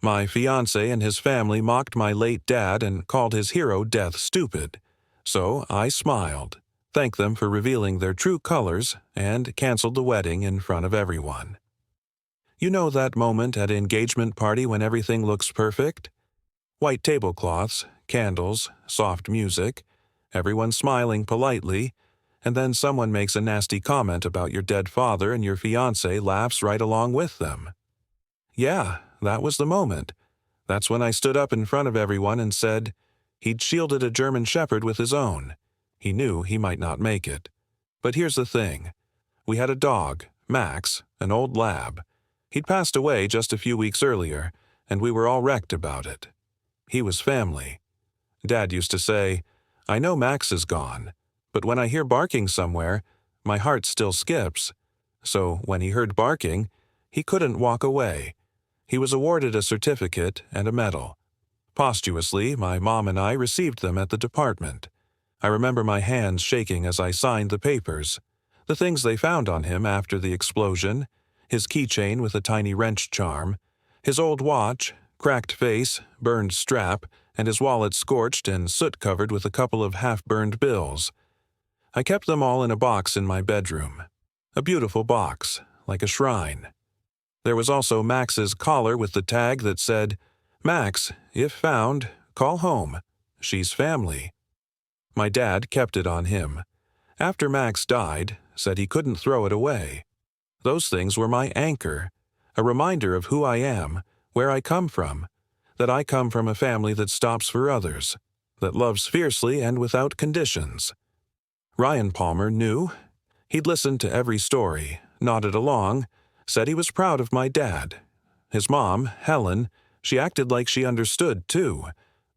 My fiancé and his family mocked my late dad and called his hero Death stupid. So I smiled, thanked them for revealing their true colors, and canceled the wedding in front of everyone. You know that moment at an engagement party when everything looks perfect? White tablecloths, candles, soft music, everyone smiling politely, and then someone makes a nasty comment about your dead father and your fiancé laughs right along with them. Yeah, that was the moment. That's when I stood up in front of everyone and said he'd shielded a German Shepherd with his own. He knew he might not make it. But here's the thing. We had a dog, Max, an old lab. He'd passed away just a few weeks earlier, and we were all wrecked about it. He was family. Dad used to say, "I know Max is gone, but when I hear barking somewhere, my heart still skips." So when he heard barking, he couldn't walk away. He was awarded a certificate and a medal. Posthumously, my mom and I received them at the department. I remember my hands shaking as I signed the papers. The things they found on him after the explosion, his keychain with a tiny wrench charm, his old watch, cracked face, burned strap, and his wallet scorched and soot-covered with a couple of half-burned bills. I kept them all in a box in my bedroom. A beautiful box, like a shrine. There was also Max's collar with the tag that said, "Max, if found, call home. She's family." My dad kept it on him. After Max died, said he couldn't throw it away. Those things were my anchor, a reminder of who I am, where I come from, that I come from a family that stops for others, that loves fiercely and without conditions. Ryan Palmer knew. He'd listened to every story, nodded along, said he was proud of my dad. His mom, Helen, she acted like she understood too,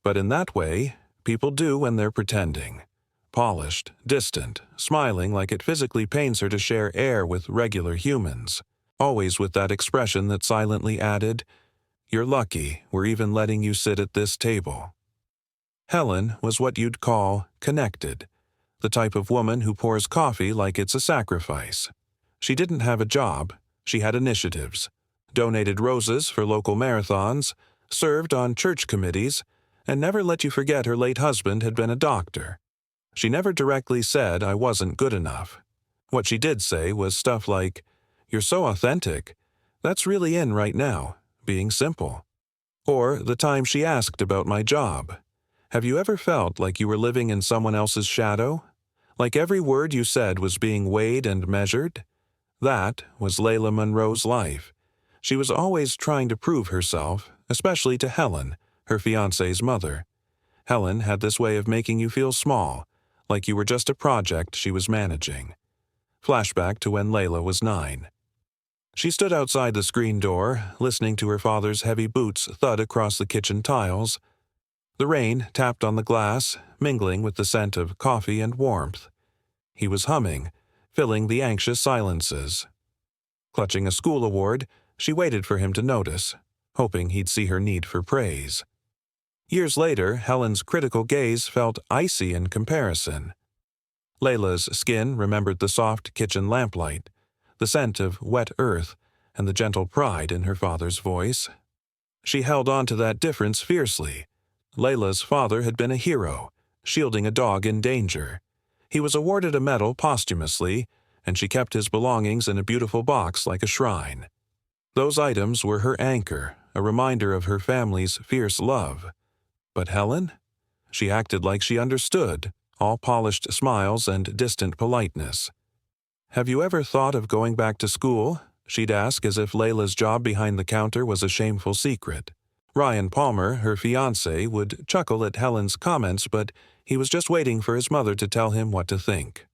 but in that way, people do when they're pretending. Polished, distant, smiling like it physically pains her to share air with regular humans, always with that expression that silently added, "You're lucky we're even letting you sit at this table." Helen was what you'd call connected, the type of woman who pours coffee like it's a sacrifice. She didn't have a job, she had initiatives, donated roses for local marathons, served on church committees, and never let you forget her late husband had been a doctor. She never directly said I wasn't good enough. What she did say was stuff like, "You're so authentic. That's really in right now, being simple." Or the time she asked about my job. "Have you ever felt like you were living in someone else's shadow? Like every word you said was being weighed and measured?" That was Layla Monroe's life. She was always trying to prove herself, especially to Helen, her fiancé's mother. Helen had this way of making you feel small, like you were just a project she was managing. Flashback to when Layla was 9. She stood outside the screen door, listening to her father's heavy boots thud across the kitchen tiles. The rain tapped on the glass, mingling with the scent of coffee and warmth. He was humming, filling the anxious silences. Clutching a school award, she waited for him to notice, hoping he'd see her need for praise. Years later, Helen's critical gaze felt icy in comparison. Layla's skin remembered the soft kitchen lamplight, the scent of wet earth, and the gentle pride in her father's voice. She held on to that difference fiercely. Layla's father had been a hero, shielding a dog in danger. He was awarded a medal posthumously, and she kept his belongings in a beautiful box like a shrine. Those items were her anchor, a reminder of her family's fierce love. But Helen? She acted like she understood, all polished smiles and distant politeness. "Have you ever thought of going back to school?" she'd ask as if Layla's job behind the counter was a shameful secret. Ryan Palmer, her fiancé, would chuckle at Helen's comments, but he was just waiting for his mother to tell him what to think.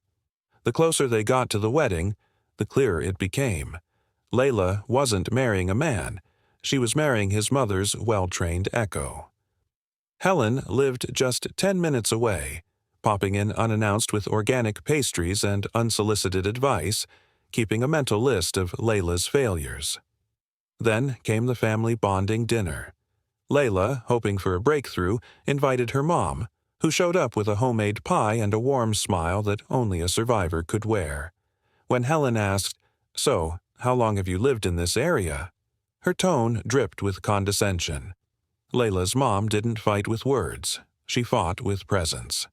The closer they got to the wedding, the clearer it became. Layla wasn't marrying a man. She was marrying his mother's well-trained echo. Helen lived just 10 minutes away, popping in unannounced with organic pastries and unsolicited advice, keeping a mental list of Layla's failures. Then came the family bonding dinner. Layla, hoping for a breakthrough, invited her mom, who showed up with a homemade pie and a warm smile that only a survivor could wear. When Helen asked, "So, how long have you lived in this area?" Her tone dripped with condescension. Layla's mom didn't fight with words. She fought with presence.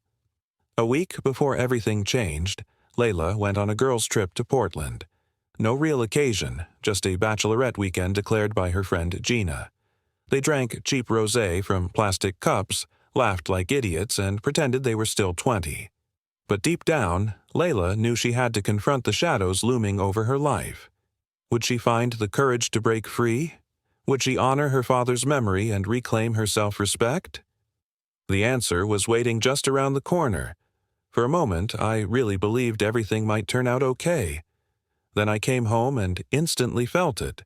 A week before everything changed, Layla went on a girls' trip to Portland. No real occasion, just a bachelorette weekend declared by her friend Gina. They drank cheap rosé from plastic cups, laughed like idiots, and pretended they were still 20. But deep down, Layla knew she had to confront the shadows looming over her life. Would she find the courage to break free? Would she honor her father's memory and reclaim her self-respect? The answer was waiting just around the corner. For a moment, I really believed everything might turn out okay. Then I came home and instantly felt it.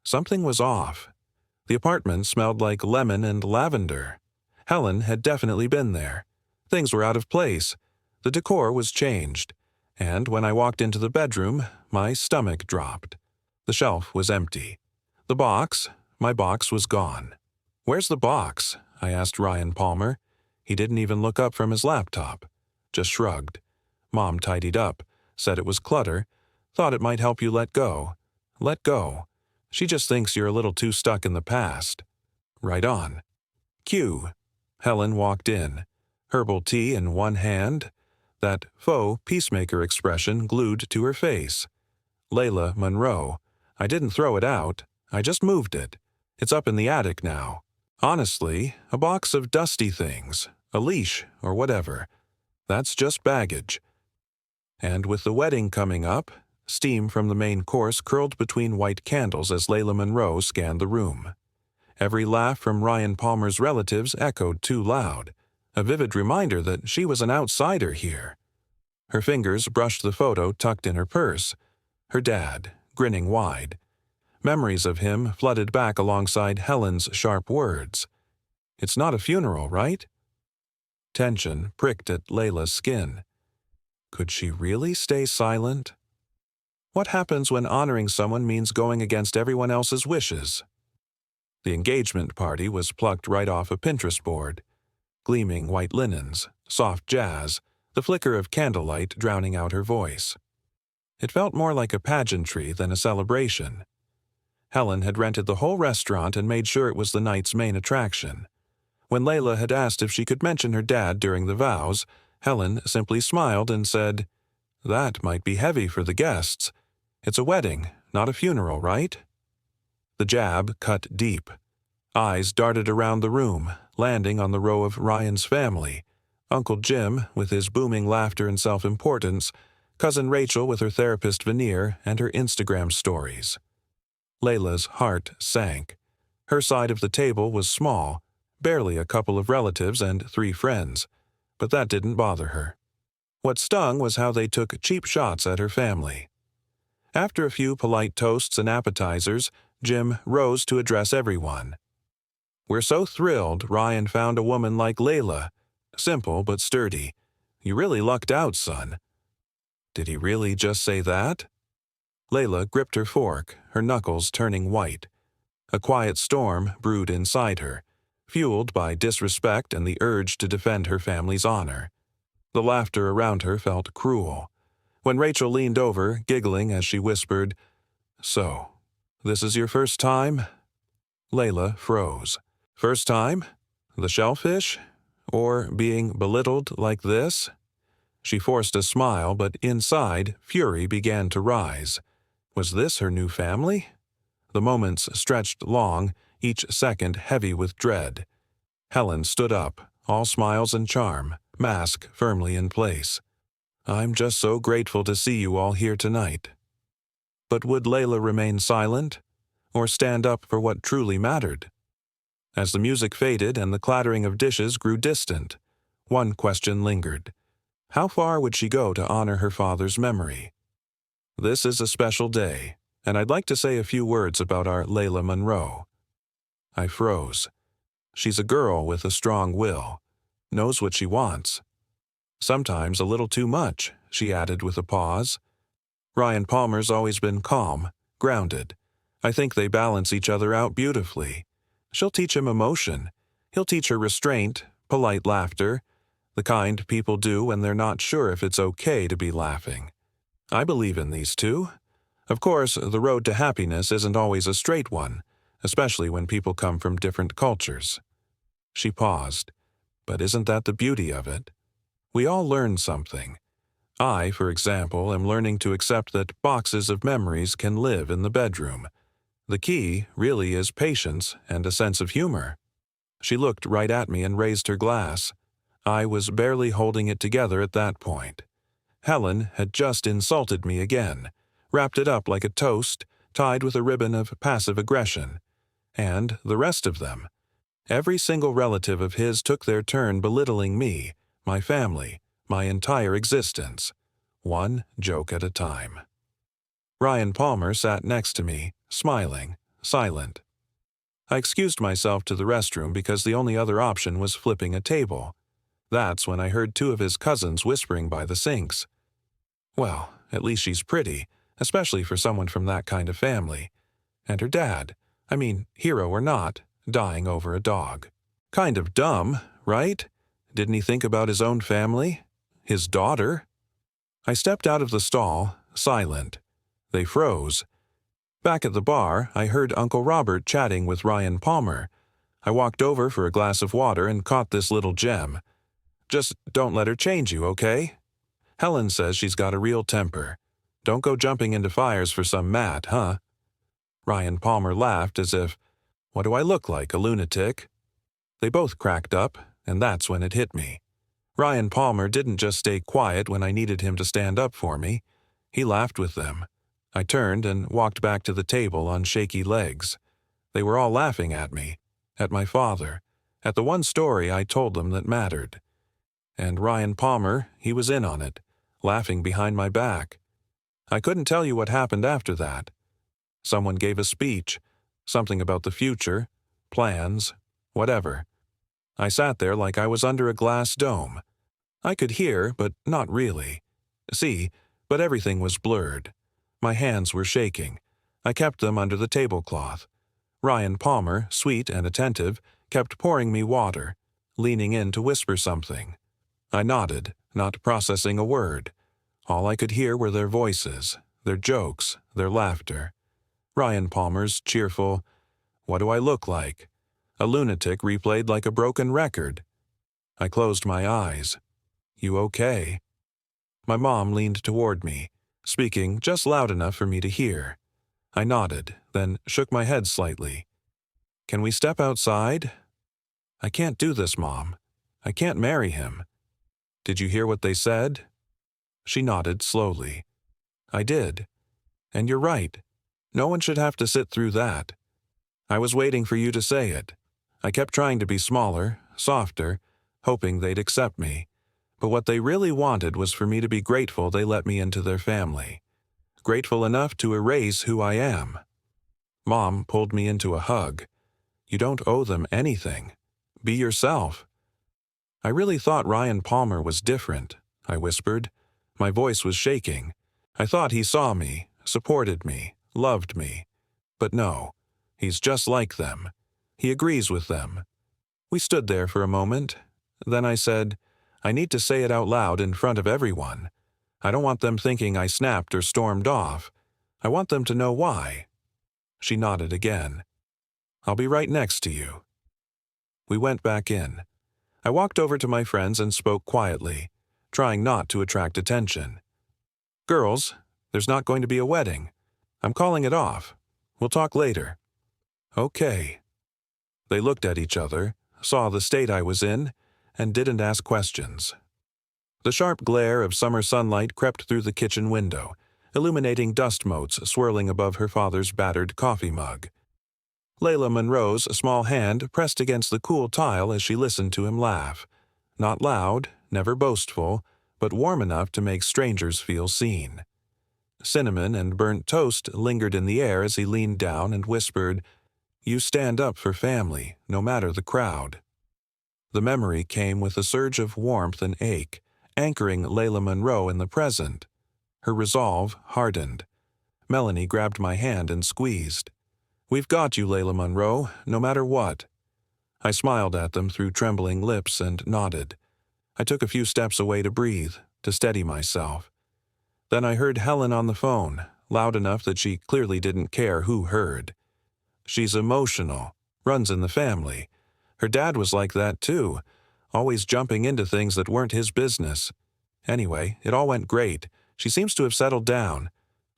Something was off. The apartment smelled like lemon and lavender. Helen had definitely been there. Things were out of place. The decor was changed. And when I walked into the bedroom, my stomach dropped. The shelf was empty. My box was gone. "Where's the box?" I asked Ryan Palmer. He didn't even look up from his laptop. Just shrugged. Mom tidied up, said it was clutter, thought it might help you let go. Let go. She just thinks you're a little too stuck in the past. Right on. Cue. Helen walked in, herbal tea in one hand, that faux peacemaker expression glued to her face. Layla Monroe. I didn't throw it out. I just moved it. It's up in the attic now. Honestly, a box of dusty things, a leash or whatever. That's just baggage. And with the wedding coming up, steam from the main course curled between white candles as Layla Monroe scanned the room. Every laugh from Ryan Palmer's relatives echoed too loud, a vivid reminder that she was an outsider here. Her fingers brushed the photo tucked in her purse. Her dad, grinning wide. Memories of him flooded back alongside Helen's sharp words. "It's not a funeral, right?" Tension pricked at Layla's skin. Could she really stay silent? What happens when honoring someone means going against everyone else's wishes? The engagement party was plucked right off a Pinterest board. Gleaming white linens, soft jazz, the flicker of candlelight drowning out her voice. It felt more like a pageantry than a celebration. Helen had rented the whole restaurant and made sure it was the night's main attraction. When Layla had asked if she could mention her dad during the vows, Helen simply smiled and said, "That might be heavy for the guests. It's a wedding, not a funeral, right?" The jab cut deep. Eyes darted around the room, landing on the row of Ryan's family. Uncle Jim, with his booming laughter and self-importance, Cousin Rachel with her therapist veneer and her Instagram stories. Layla's heart sank. Her side of the table was small, barely a couple of relatives and 3 friends, but that didn't bother her. What stung was how they took cheap shots at her family. After a few polite toasts and appetizers, Jim rose to address everyone. "We're so thrilled Ryan found a woman like Layla. Simple but sturdy. You really lucked out, son." Did he really just say that? Layla gripped her fork, her knuckles turning white. A quiet storm brewed inside her, fueled by disrespect and the urge to defend her family's honor. The laughter around her felt cruel. When Rachel leaned over, giggling as she whispered, "So, this is your first time?" Layla froze. First time? The shellfish? Or being belittled like this? She forced a smile, but inside, fury began to rise. Was this her new family? The moments stretched long, each second heavy with dread. Helen stood up, all smiles and charm, mask firmly in place. "I'm just so grateful to see you all here tonight." But would Layla remain silent? Or stand up for what truly mattered? As the music faded and the clattering of dishes grew distant, one question lingered. How far would she go to honor her father's memory? This is a special day, and I'd like to say a few words about our Layla Monroe. I froze. She's a girl with a strong will, knows what she wants. Sometimes a little too much, she added with a pause. Ryan Palmer's always been calm, grounded. I think they balance each other out beautifully. She'll teach him emotion. He'll teach her restraint, polite laughter, the kind people do when they're not sure if it's okay to be laughing. I believe in these two. Of course, the road to happiness isn't always a straight one, especially when people come from different cultures. She paused. But isn't that the beauty of it? We all learn something. I, for example, am learning to accept that boxes of memories can live in the bedroom. The key really is patience and a sense of humor. She looked right at me and raised her glass. I was barely holding it together at that point. Helen had just insulted me again, wrapped it up like a toast, tied with a ribbon of passive aggression. And the rest of them. Every single relative of his took their turn belittling me, my family, my entire existence, one joke at a time. Ryan Palmer sat next to me, smiling, silent. I excused myself to the restroom because the only other option was flipping a table. That's when I heard two of his cousins whispering by the sinks. Well, at least she's pretty, especially for someone from that kind of family. And her dad, hero or not, dying over a dog. Kind of dumb, right? Didn't he think about his own family? His daughter? I stepped out of the stall, silent. They froze. Back at the bar, I heard Uncle Robert chatting with Ryan Palmer. I walked over for a glass of water and caught this little gem. Just don't let her change you, okay? Helen says she's got a real temper. Don't go jumping into fires for some Matt, huh? Ryan Palmer laughed as if, what do I look like, a lunatic? They both cracked up, and that's when it hit me. Ryan Palmer didn't just stay quiet when I needed him to stand up for me. He laughed with them. I turned and walked back to the table on shaky legs. They were all laughing at me, at my father, at the one story I told them that mattered. And Ryan Palmer, he was in on it, laughing behind my back. I couldn't tell you what happened after that. Someone gave a speech, something about the future, plans, whatever. I sat there like I was under a glass dome. I could hear, but not really. See, but everything was blurred. My hands were shaking. I kept them under the tablecloth. Ryan Palmer, sweet and attentive, kept pouring me water, leaning in to whisper something. I nodded, not processing a word. All I could hear were their voices, their jokes, their laughter. Ryan Palmer's cheerful, "What do I look like?" A lunatic replayed like a broken record. I closed my eyes. "You okay?" My mom leaned toward me, speaking just loud enough for me to hear. I nodded, then shook my head slightly. "Can we step outside?" "I can't do this, Mom. I can't marry him." "Did you hear what they said?" She nodded slowly. "I did. And you're right. No one should have to sit through that. I was waiting for you to say it. I kept trying to be smaller, softer, hoping they'd accept me. But what they really wanted was for me to be grateful they let me into their family. Grateful enough to erase who I am." Mom pulled me into a hug. "You don't owe them anything. Be yourself." "I really thought Ryan Palmer was different," I whispered. My voice was shaking. I thought he saw me, supported me, loved me. But no, he's just like them. He agrees with them. We stood there for a moment. Then I said, "I need to say it out loud in front of everyone. I don't want them thinking I snapped or stormed off. I want them to know why." She nodded again. "I'll be right next to you." We went back in. I walked over to my friends and spoke quietly, trying not to attract attention. "Girls, there's not going to be a wedding. I'm calling it off. We'll talk later." "Okay." They looked at each other, saw the state I was in, and didn't ask questions. The sharp glare of summer sunlight crept through the kitchen window, illuminating dust motes swirling above her father's battered coffee mug. Layla Monroe's small hand pressed against the cool tile as she listened to him laugh. Not loud, never boastful, but warm enough to make strangers feel seen. Cinnamon and burnt toast lingered in the air as he leaned down and whispered, "You stand up for family, no matter the crowd." The memory came with a surge of warmth and ache, anchoring Layla Monroe in the present. Her resolve hardened. Melanie grabbed my hand and squeezed. "We've got you, Layla Monroe, no matter what." I smiled at them through trembling lips and nodded. I took a few steps away to breathe, to steady myself. Then I heard Helen on the phone, loud enough that she clearly didn't care who heard. She's emotional, runs in the family. Her dad was like that too, always jumping into things that weren't his business. Anyway, it all went great. She seems to have settled down.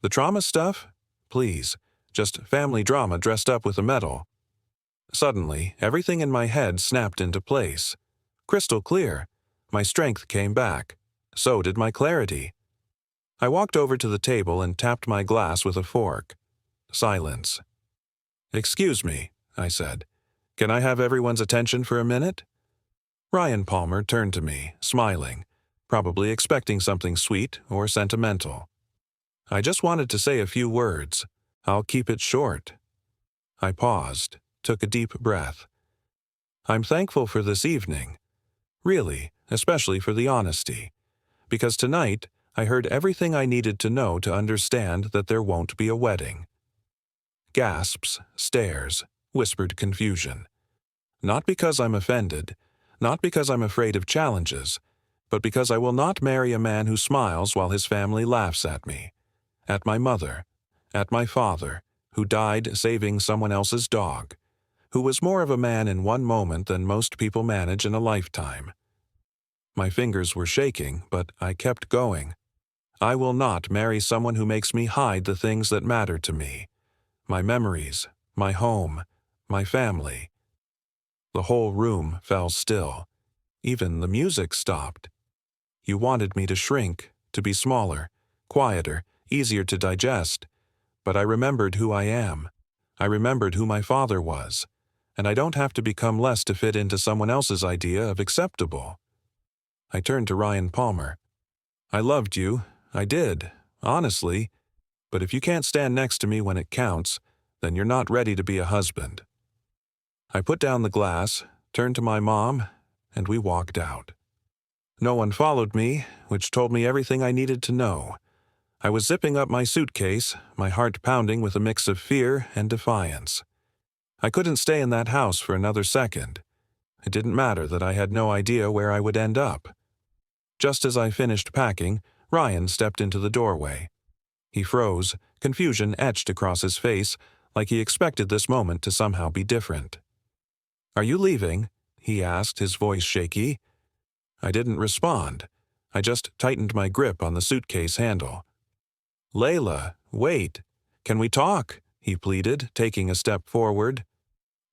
The trauma stuff? Please, just family drama dressed up with a medal. Suddenly, everything in my head snapped into place. Crystal clear. My strength came back. So did my clarity. I walked over to the table and tapped my glass with a fork. Silence. "Excuse me," I said. "Can I have everyone's attention for a minute?" Ryan Palmer turned to me, smiling, probably expecting something sweet or sentimental. "I just wanted to say a few words. I'll keep it short." I paused, took a deep breath. "I'm thankful for this evening. Really, especially for the honesty. Because tonight, I heard everything I needed to know to understand that there won't be a wedding." Gasps, stares, whispered confusion. Not because I'm offended, not because I'm afraid of challenges, but because I will not marry a man who smiles while his family laughs at me, at my mother, at my father, who died saving someone else's dog, who was more of a man in one moment than most people manage in a lifetime. My fingers were shaking, but I kept going. I will not marry someone who makes me hide the things that matter to me. My memories, my home, my family. The whole room fell still. Even the music stopped. You wanted me to shrink, to be smaller, quieter, easier to digest. But I remembered who I am. I remembered who my father was. And I don't have to become less to fit into someone else's idea of acceptable. I turned to Ryan Palmer. "I loved you. I did, honestly. But if you can't stand next to me when it counts, then you're not ready to be a husband." I put down the glass, turned to my mom, and we walked out. No one followed me, which told me everything I needed to know. I was zipping up my suitcase, my heart pounding with a mix of fear and defiance. I couldn't stay in that house for another second. It didn't matter that I had no idea where I would end up. Just as I finished packing, Ryan stepped into the doorway. He froze, confusion etched across his face, like he expected this moment to somehow be different. "Are you leaving?" he asked, his voice shaky. I didn't respond. I just tightened my grip on the suitcase handle. "Layla, wait. Can we talk?" he pleaded, taking a step forward.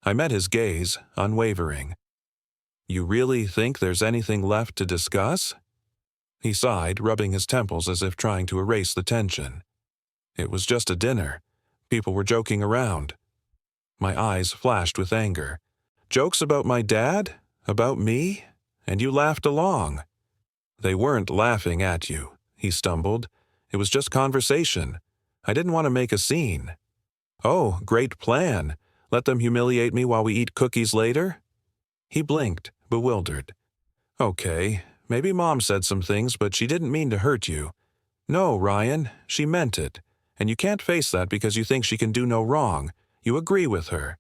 I met his gaze, unwavering. "You really think there's anything left to discuss?" He sighed, rubbing his temples as if trying to erase the tension. "It was just a dinner. People were joking around." My eyes flashed with anger. "Jokes about my dad? About me? And you laughed along." "They weren't laughing at you," he stumbled. "It was just conversation. I didn't want to make a scene." "Oh, great plan. Let them humiliate me while we eat cookies later?" He blinked, bewildered. "Okay, maybe Mom said some things, but she didn't mean to hurt you." "No, Ryan, she meant it. And you can't face that because you think she can do no wrong. You agree with her."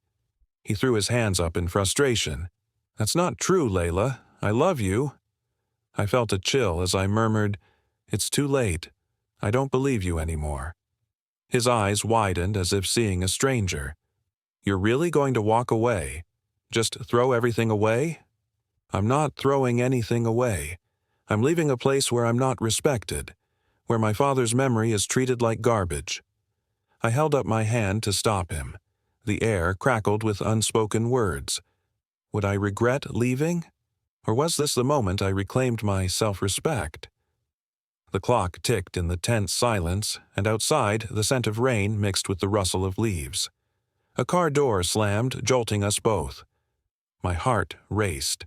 He threw his hands up in frustration. "That's not true, Layla. I love you." I felt a chill as I murmured, "It's too late. I don't believe you anymore." His eyes widened as if seeing a stranger. "You're really going to walk away? Just throw everything away?" "I'm not throwing anything away. I'm leaving a place where I'm not respected, where my father's memory is treated like garbage." I held up my hand to stop him. The air crackled with unspoken words. Would I regret leaving? Or was this the moment I reclaimed my self-respect? The clock ticked in the tense silence, and outside the scent of rain mixed with the rustle of leaves. A car door slammed, jolting us both. My heart raced.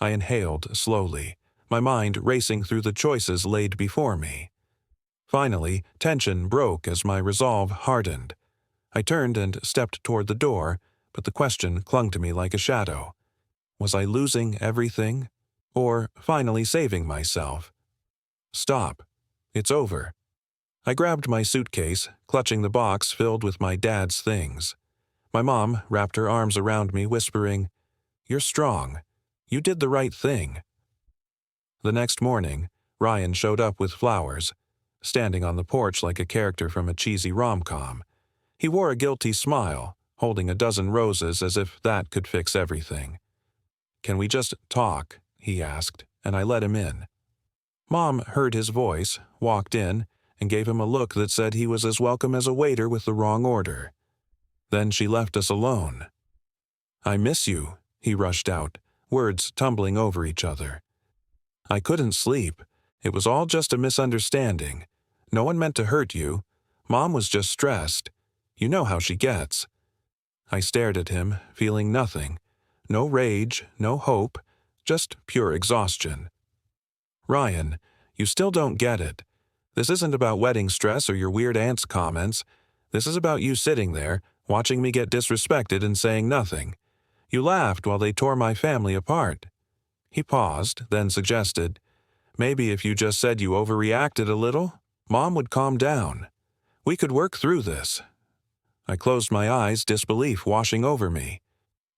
I inhaled slowly, my mind racing through the choices laid before me. Finally, tension broke as my resolve hardened. I turned and stepped toward the door, but the question clung to me like a shadow. Was I losing everything? Or finally saving myself? "Stop. It's over." I grabbed my suitcase, clutching the box filled with my dad's things. My mom wrapped her arms around me, whispering, "You're strong. You did the right thing." The next morning, Ryan showed up with flowers, standing on the porch like a character from a cheesy rom-com. He wore a guilty smile, holding a dozen roses as if that could fix everything. "Can we just talk?" he asked, and I let him in. Mom heard his voice, walked in, and gave him a look that said he was as welcome as a waiter with the wrong order. Then she left us alone. "I miss you," he rushed out, words tumbling over each other. "I couldn't sleep. It was all just a misunderstanding. No one meant to hurt you. Mom was just stressed. You know how she gets." I stared at him, feeling nothing. No rage, no hope, just pure exhaustion. "Ryan, you still don't get it. This isn't about wedding stress or your weird aunt's comments. This is about you sitting there, watching me get disrespected and saying nothing. You laughed while they tore my family apart." He paused, then suggested, "Maybe if you just said you overreacted a little, Mom would calm down. We could work through this." I closed my eyes, disbelief washing over me.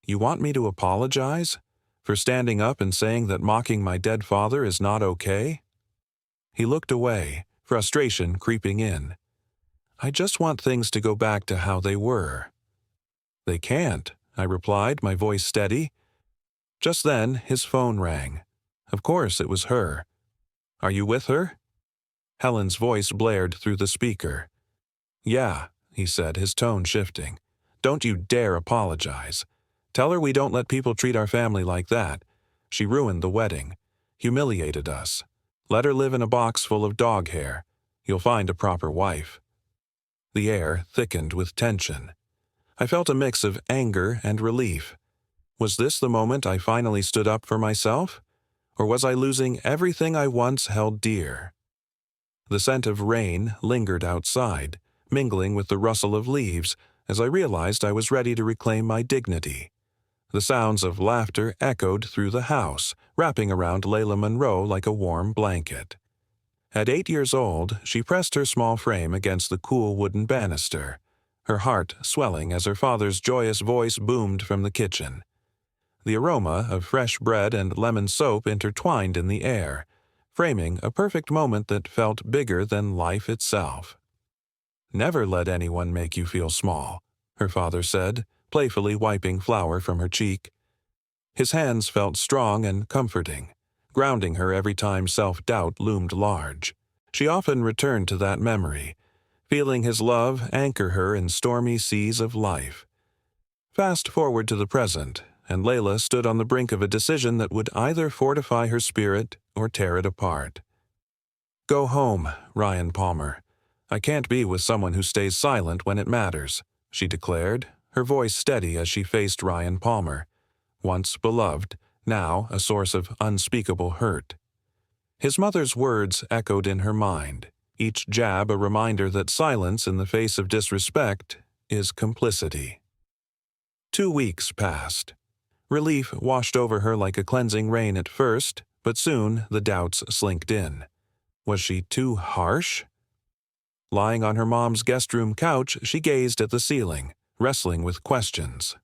"You want me to apologize? For standing up and saying that mocking my dead father is not okay?" He looked away, frustration creeping in. "I just want things to go back to how they were." "They can't," I replied, my voice steady. Just then, his phone rang. Of course it was her. "Are you with her?" Helen's voice blared through the speaker. "Yeah," he said, his tone shifting. "Don't you dare apologize. Tell her we don't let people treat our family like that. She ruined the wedding, humiliated us. Let her live in a box full of dog hair. You'll find a proper wife." The air thickened with tension. I felt a mix of anger and relief. Was this the moment I finally stood up for myself? Or was I losing everything I once held dear? The scent of rain lingered outside, mingling with the rustle of leaves as I realized I was ready to reclaim my dignity. The sounds of laughter echoed through the house, wrapping around Layla Monroe like a warm blanket. At 8 years old, she pressed her small frame against the cool wooden banister, her heart swelling as her father's joyous voice boomed from the kitchen. The aroma of fresh bread and lemon soap intertwined in the air, framing a perfect moment that felt bigger than life itself. "Never let anyone make you feel small," her father said, playfully wiping flour from her cheek. His hands felt strong and comforting, grounding her every time self-doubt loomed large. She often returned to that memory, feeling his love anchor her in stormy seas of life. Fast forward to the present, and Layla stood on the brink of a decision that would either fortify her spirit or tear it apart. "Go home, Ryan Palmer. I can't be with someone who stays silent when it matters," she declared, her voice steady as she faced Ryan Palmer, once beloved, now a source of unspeakable hurt. His mother's words echoed in her mind, each jab a reminder that silence in the face of disrespect is complicity. 2 weeks passed. Relief washed over her like a cleansing rain at first, but soon the doubts slinked in. Was she too harsh? Lying on her mom's guest room couch, she gazed at the ceiling, wrestling with questions.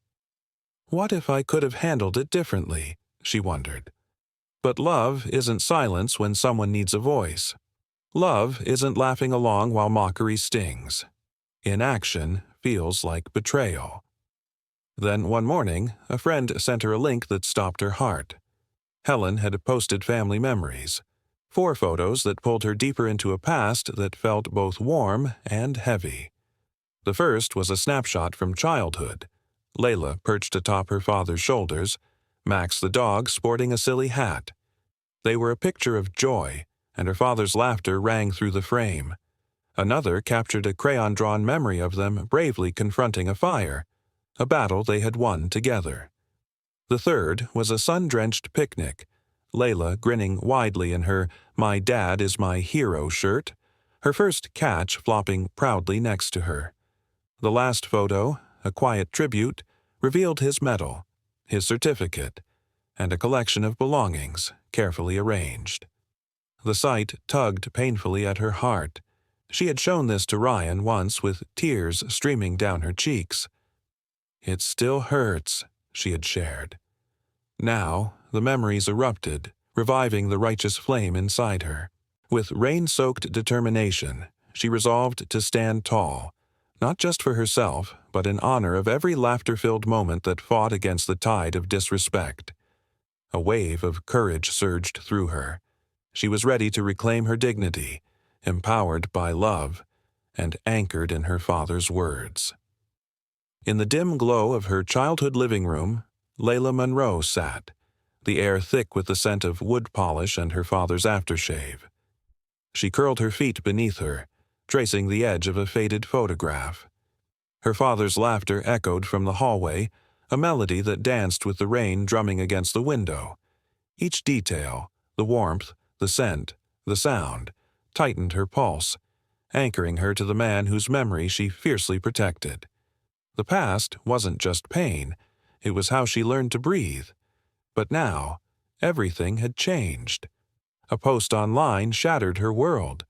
What if I could have handled it differently? She wondered. But love isn't silence when someone needs a voice. Love isn't laughing along while mockery stings. Inaction feels like betrayal. Then one morning, a friend sent her a link that stopped her heart. Helen had posted family memories, 4 photos that pulled her deeper into a past that felt both warm and heavy. The first was a snapshot from childhood. Layla perched atop her father's shoulders, Max the dog sporting a silly hat. They were a picture of joy, and her father's laughter rang through the frame. Another captured a crayon-drawn memory of them bravely confronting a fire, a battle they had won together. The third was a sun-drenched picnic, Layla grinning widely in her "My Dad is My Hero" shirt, her first catch flopping proudly next to her. The last photo, a quiet tribute, revealed his medal, his certificate, and a collection of belongings carefully arranged. The sight tugged painfully at her heart. She had shown this to Ryan once with tears streaming down her cheeks. "It still hurts," she had shared. Now, the memories erupted, reviving the righteous flame inside her. With rain-soaked determination, she resolved to stand tall, not just for herself, but in honor of every laughter-filled moment that fought against the tide of disrespect. A wave of courage surged through her. She was ready to reclaim her dignity, empowered by love, and anchored in her father's words. In the dim glow of her childhood living room, Layla Monroe sat, the air thick with the scent of wood polish and her father's aftershave. She curled her feet beneath her, tracing the edge of a faded photograph. Her father's laughter echoed from the hallway, a melody that danced with the rain drumming against the window. Each detail, the warmth, the scent, the sound, tightened her pulse, anchoring her to the man whose memory she fiercely protected. The past wasn't just pain, it was how she learned to breathe. But now, everything had changed. A post online shattered her world.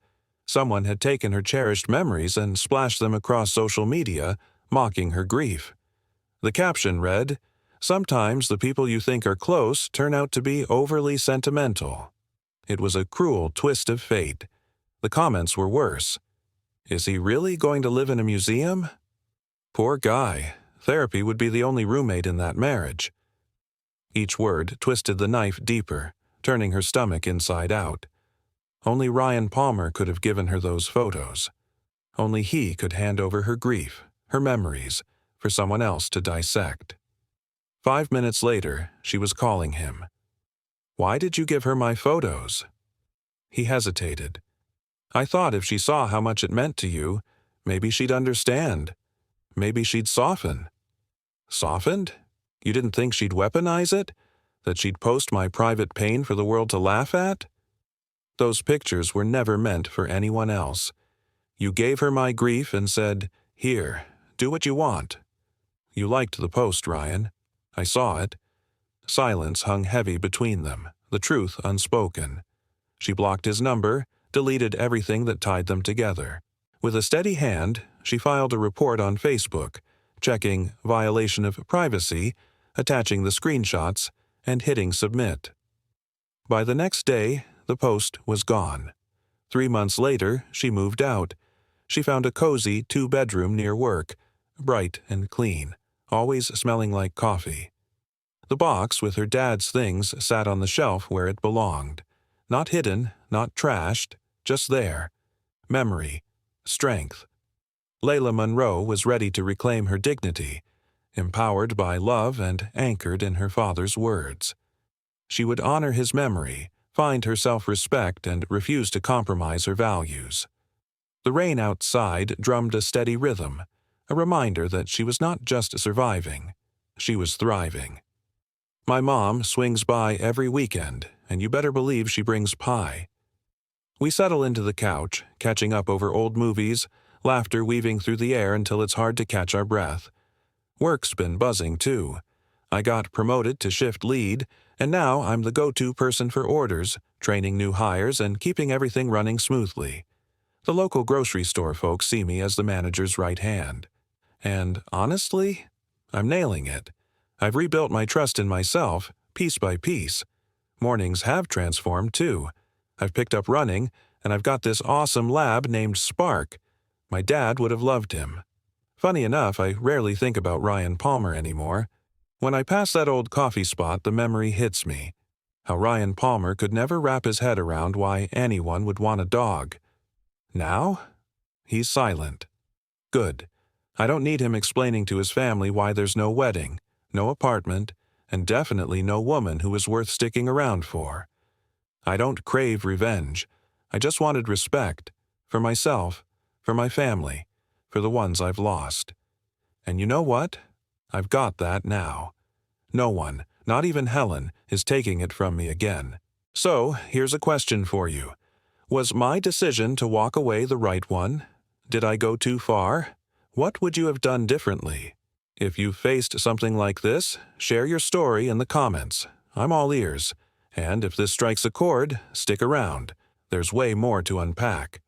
Someone had taken her cherished memories and splashed them across social media, mocking her grief. The caption read, "Sometimes the people you think are close turn out to be overly sentimental." It was a cruel twist of fate. The comments were worse. Is he really going to live in a museum? Poor guy. Therapy would be the only roommate in that marriage. Each word twisted the knife deeper, turning her stomach inside out. Only Ryan Palmer could have given her those photos. Only he could hand over her grief, her memories, for someone else to dissect. 5 minutes later, she was calling him. "Why did you give her my photos?" He hesitated. "I thought if she saw how much it meant to you, maybe she'd understand. Maybe she'd soften." Softened? You didn't think she'd weaponize it? That she'd post my private pain for the world to laugh at? Those pictures were never meant for anyone else. You gave her my grief and said, "Here, do what you want." You liked the post, Ryan. I saw it. Silence hung heavy between them, the truth unspoken. She blocked his number, deleted everything that tied them together. With a steady hand, she filed a report on Facebook, checking violation of privacy, attaching the screenshots, and hitting submit. By the next day, the post was gone. 3 months later, she moved out. She found a cozy 2-bedroom near work, bright and clean, always smelling like coffee. The box with her dad's things sat on the shelf where it belonged. Not hidden, not trashed, just there. Memory, strength. Layla Monroe was ready to reclaim her dignity, empowered by love and anchored in her father's words. She would honor his memory, find her self-respect, and refuse to compromise her values. The rain outside drummed a steady rhythm, a reminder that she was not just surviving, she was thriving. My mom swings by every weekend, and you better believe she brings pie. We settle into the couch, catching up over old movies, laughter weaving through the air until it's hard to catch our breath. Work's been buzzing, too. I got promoted to shift lead, and now I'm the go-to person for orders, training new hires and keeping everything running smoothly. The local grocery store folks see me as the manager's right hand. And honestly, I'm nailing it. I've rebuilt my trust in myself, piece by piece. Mornings have transformed, too. I've picked up running, and I've got this awesome lab named Spark. My dad would have loved him. Funny enough, I rarely think about Ryan Palmer anymore. When I pass that old coffee spot, the memory hits me. How Ryan Palmer could never wrap his head around why anyone would want a dog. Now? He's silent. Good. I don't need him explaining to his family why there's no wedding, no apartment, and definitely no woman who is worth sticking around for. I don't crave revenge. I just wanted respect. For myself, for my family, for the ones I've lost. And you know what? I've got that now. No one, not even Helen, is taking it from me again. So, here's a question for you. Was my decision to walk away the right one? Did I go too far? What would you have done differently? If you faced something like this, share your story in the comments. I'm all ears. And if this strikes a chord, stick around. There's way more to unpack.